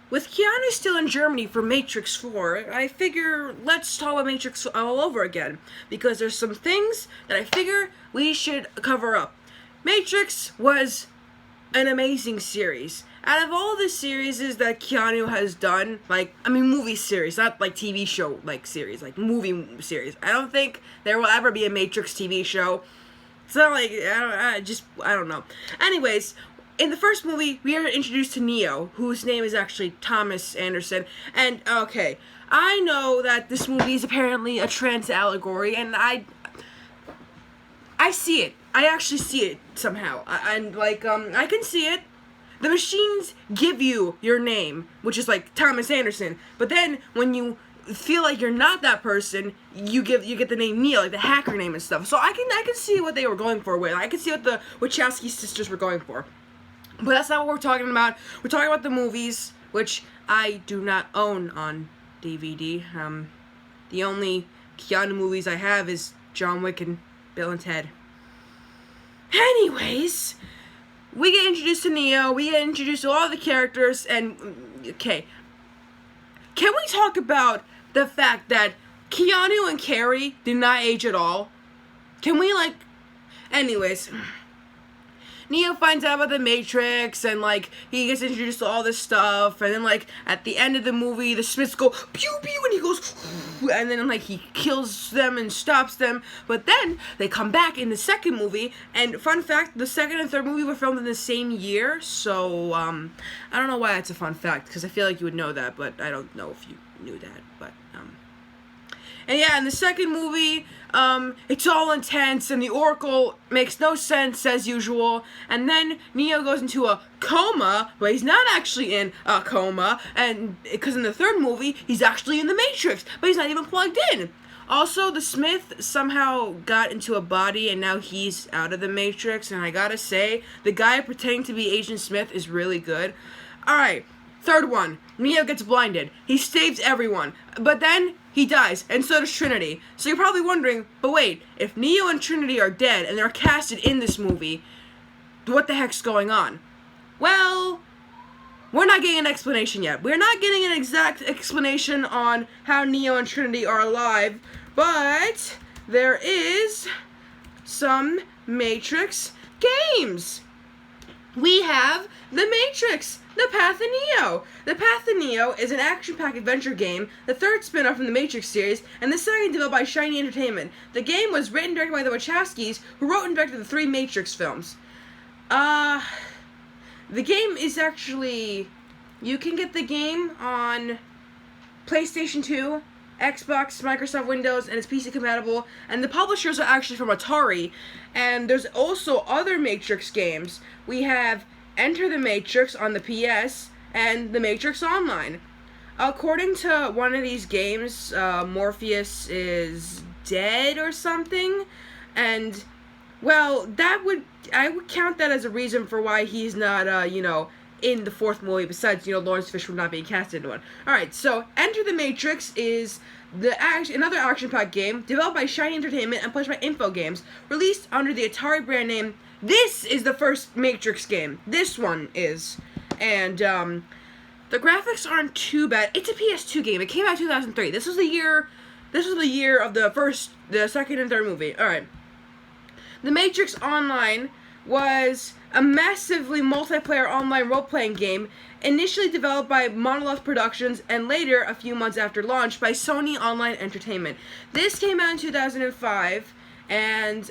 with Keanu still in Germany for Matrix 4, I figure let's talk about Matrix all over again. Because there's some things that I figure we should cover up. Matrix was an amazing series. Out of all the series that Keanu has done, movie series, not like TV show series, like movie series. I don't think there will ever be a Matrix TV show. It's not like, I don't know. Anyways, in the first movie, we are introduced to Neo, whose name is actually Thomas Anderson. And, okay, I know that this movie is apparently a trans allegory, and I see it. I actually see it somehow. I can see it. The machines give you your name, which is like Thomas Anderson. But then when you feel like you're not that person, you get the name Neo, like the hacker name and stuff. So I can see what they were going for with. I can see what the Wachowski sisters were going for. But that's not what we're talking about. We're talking about the movies, which I do not own on DVD. The only Keanu movies I have is John Wick and Bill and Ted. Anyways, we get introduced to Neo, we get introduced to all the characters, and, okay. Can we talk about the fact that Keanu and Carrie did not age at all? Can we, anyways. Neo finds out about the Matrix, and, he gets introduced to all this stuff, and then, at the end of the movie, the Smiths go, pew, pew, and he goes, and then, he kills them and stops them, but then, they come back in the second movie, and fun fact, the second and third movie were filmed in the same year, so, I don't know why that's a fun fact, because I feel like you would know that, but I don't know if you knew that, but, and yeah, in the second movie, it's all intense, and the Oracle makes no sense as usual, and then Neo goes into a coma, but he's not actually in a coma, and because in the third movie, he's actually in the Matrix, but he's not even plugged in. Also, the Smith somehow got into a body, and now he's out of the Matrix, and I gotta say, the guy pretending to be Agent Smith is really good. Alright, third one, Neo gets blinded. He saves everyone, but then he dies, and so does Trinity. So you're probably wondering, but wait, if Neo and Trinity are dead and they're casted in this movie, what the heck's going on? Well, we're not getting an explanation yet. We're not getting an exact explanation on how Neo and Trinity are alive, but there is some Matrix games. We have The Matrix, The Path of Neo. The Path of Neo is an action-packed adventure game, the third spin-off from the Matrix series, and the second developed by Shiny Entertainment. The game was written and directed by the Wachowskis, who wrote and directed the 3 Matrix films. The game is actually... You can get the game on PlayStation 2, Xbox, Microsoft Windows, and it's PC compatible, and the publishers are actually from Atari, and there's also other Matrix games. We have Enter the Matrix on the PS, and The Matrix Online. According to one of these games, Morpheus is dead or something, and, well, I would count that as a reason for why he's not, in the fourth movie, besides, Lawrence Fishburne not being cast into one. Alright, so Enter the Matrix is another action-packed game developed by Shiny Entertainment and published by Info Games, released under the Atari brand name. This is the first Matrix game. This one is. And, the graphics aren't too bad. It's a PS2 game. It came out in 2003. This was the year of the second and third movie. Alright. The Matrix Online was a massively multiplayer online role-playing game initially developed by Monolith Productions and later, a few months after launch, by Sony Online Entertainment. This came out in 2005, and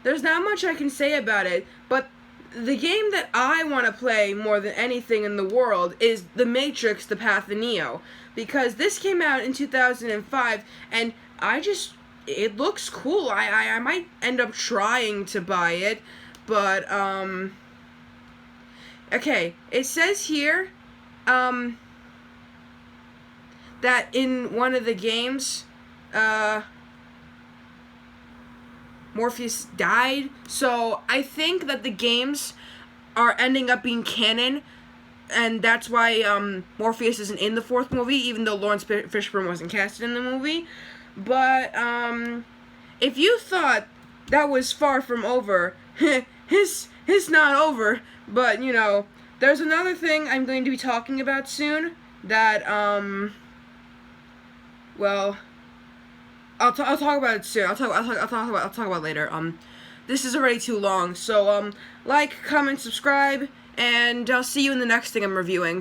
there's not much I can say about it, but the game that I want to play more than anything in the world is The Matrix, The Path of Neo, because this came out in 2005, and it looks cool. I might end up trying to buy it, but, okay, it says here, that in one of the games, Morpheus died, so I think that the games are ending up being canon, and that's why, Morpheus isn't in the fourth movie, even though Lawrence Fishburne wasn't casted in the movie. But, if you thought that was far from over, it's not over, but, there's another thing I'm going to be talking about soon that, well, I'll talk about it soon. I'll talk about it later. This is already too long, so, like, comment, subscribe, and I'll see you in the next thing I'm reviewing.